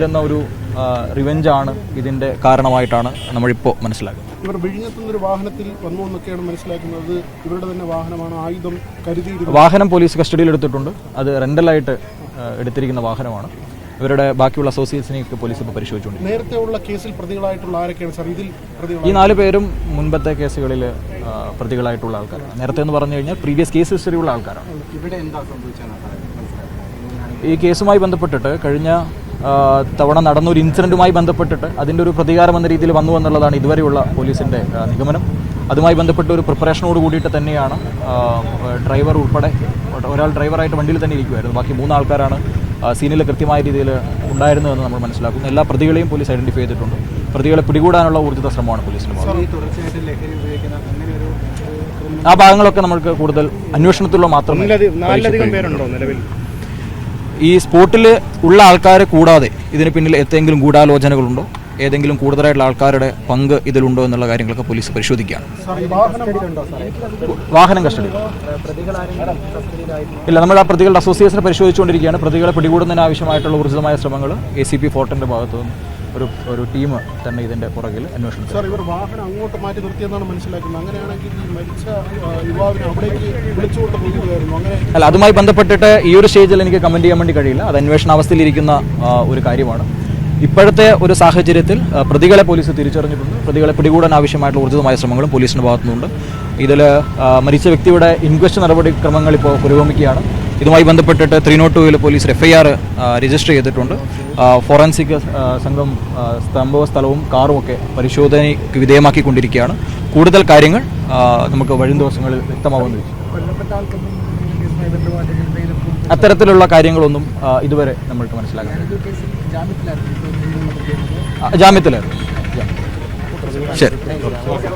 വരുന്ന ഒരു റിവെഞ്ചാണ് ഇതിൻ്റെ കാരണമായിട്ടാണ് നമ്മളിപ്പോൾ മനസ്സിലാക്കുന്നത്. ഇവർ വിഴിഞ്ഞത്തുനിന്നൊരു വാഹനത്തിൽ വന്നു എന്നൊക്കെയാണ് മനസ്സിലാക്കുന്നത്. ഇവരുടെ തന്നെ വാഹനമാണ്, ആയുധം കരുതിയിരുന്നത്. വാഹനം പോലീസ് കസ്റ്റഡിയിൽ എടുത്തിട്ടുണ്ട്. അത് റെൻ്റലായിട്ട് എടുത്തിരിക്കുന്ന വാഹനമാണ്. ഇവരുടെ ബാക്കിയുള്ള അസോസിയേറ്റ്സിനെയൊക്കെ പോലീസ് ഇപ്പോൾ പരിശോധിച്ചുകൊണ്ട്. നേരത്തെ ഉള്ള കേസിൽ പ്രതികളായിട്ടുള്ള ആരൊക്കെയാണ് സാർ ഇതിൽ? ഈ 4 പേരും മുൻപത്തെ കേസുകളിൽ പ്രതികളായിട്ടുള്ള ആൾക്കാരാണ്. നേരത്തെ എന്ന് പറഞ്ഞു കഴിഞ്ഞാൽ പ്രീവിയസ് കേസ് ഹിസ്റ്ററി ഉള്ള ആൾക്കാരാണ്. ഇവിടെ എന്താ സംഭവിച്ചത്? ഈ കേസുമായി ബന്ധപ്പെട്ടിട്ട് കഴിഞ്ഞ തവണ നടന്ന ഒരു ഇൻസിഡൻറ്റുമായി ബന്ധപ്പെട്ടിട്ട് അതിൻ്റെ ഒരു പ്രതികാരം എന്ന രീതിയിൽ വന്നു എന്നുള്ളതാണ് ഇതുവരെയുള്ള പോലീസിൻ്റെ നിഗമനം. അതുമായി ബന്ധപ്പെട്ട ഒരു പ്രിപ്പറേഷനോട് കൂടിയിട്ട് തന്നെയാണ് ഡ്രൈവർ ഉൾപ്പെടെ ഒരാൾ ഡ്രൈവറായിട്ട് വണ്ടിയിൽ തന്നെ ഇരിക്കുമായിരുന്നു. ബാക്കി 3 ആൾക്കാരാണ് സീനിൽ കൃത്യമായ രീതിയിൽ ഉണ്ടായിരുന്നതെന്ന് നമ്മൾ മനസ്സിലാക്കുന്നു. എല്ലാ പ്രതികളെയും പോലീസ് ഐഡൻറ്റിഫൈ ചെയ്തിട്ടുണ്ട്. പ്രതികളെ പിടികൂടാനുള്ള ഊർജിത ശ്രമമാണ് പോലീസിന് ഭാഗത്ത്. ആ ഭാഗങ്ങളൊക്കെ നമുക്ക് കൂടുതൽ അന്വേഷണത്തിലുള്ള മാത്രമേ. ഈ സ്പോട്ടിൽ ഉള്ള ആൾക്കാരെ കൂടാതെ ഇതിന് പിന്നിൽ എന്തെങ്കിലും ഗൂഢാലോചനകളുണ്ടോ, ഏതെങ്കിലും കൂടുതലായിട്ടുള്ള ആൾക്കാരുടെ പങ്ക് ഇതിലുണ്ടോ എന്നുള്ള കാര്യങ്ങളൊക്കെ പോലീസ് പരിശോധിക്കുകയാണ്. വാഹനം കസ്റ്റഡി ഇല്ല. നമ്മൾ ആ പ്രതികളുടെ അസോസിയേഷനെ പരിശോധിച്ചുകൊണ്ടിരിക്കുകയാണ്. പ്രതികളെ പിടികൂടുന്നതിന് ആവശ്യമായിട്ടുള്ള ഊർജിതമായ ശ്രമങ്ങൾ ACP ഫോർട്ടിൻ്റെ ഭാഗത്തു നിന്ന് ഒരു ടീം തന്നെ ഇതിൻ്റെ പുറകിൽ അന്വേഷണം. സാർ, ഇവർ വാഹനം അങ്ങോട്ട് മാറ്റി നിർത്തിയെന്നാണ് മനസ്സിലാക്കുന്നത്. അങ്ങനെയാണെങ്കിൽ ഈ മരിച്ച യുവാവിനെ അവിടേക്ക് വിളിച്ചുകൊണ്ട് പോകുകയായിരുന്നു. അങ്ങനെ അല്ല, അതുമായി ബന്ധപ്പെട്ടിട്ട് ഈ ഒരു സ്റ്റേജിൽ എനിക്ക് കമൻറ്റ് ചെയ്യാൻ വേണ്ടി കഴിയില്ല. അത് അന്വേഷണാവസ്ഥയിലിരിക്കുന്ന ഒരു കാര്യമാണ്. ഇപ്പോഴത്തെ ഒരു സാഹചര്യത്തിൽ പ്രതികളെ പോലീസ് തിരിച്ചറിഞ്ഞിട്ടുണ്ട്. പ്രതികളെ പിടികൂടാൻ ആവശ്യമായിട്ടുള്ള ഊർജിതമായ ശ്രമങ്ങളും പോലീസിൻ്റെ ഭാഗത്തുനിന്നുണ്ട്. ഇതിൽ മരിച്ച വ്യക്തിയുടെ ഇൻക്വസ്റ്റ് നടപടിക്രമങ്ങൾ ഇപ്പോൾ പുരോഗമിക്കുകയാണ്. ഇതുമായി ബന്ധപ്പെട്ടിട്ട് 302 പോലീസ് FIR രജിസ്റ്റർ ചെയ്തിട്ടുണ്ട്. ഫോറൻസിക് സംഘം സംഭവ സ്ഥലവും കാറും ഒക്കെ പരിശോധനയ്ക്ക് വിധേയമാക്കിക്കൊണ്ടിരിക്കുകയാണ്. കൂടുതൽ കാര്യങ്ങൾ നമുക്ക് വരും ദിവസങ്ങളിൽ വ്യക്തമാവുമെന്ന് വെച്ചു. അത്തരത്തിലുള്ള കാര്യങ്ങളൊന്നും ഇതുവരെ നമ്മൾക്ക് മനസ്സിലാകുന്നില്ല. ജാമ്യത്തിലായിരുന്നു. ശരി.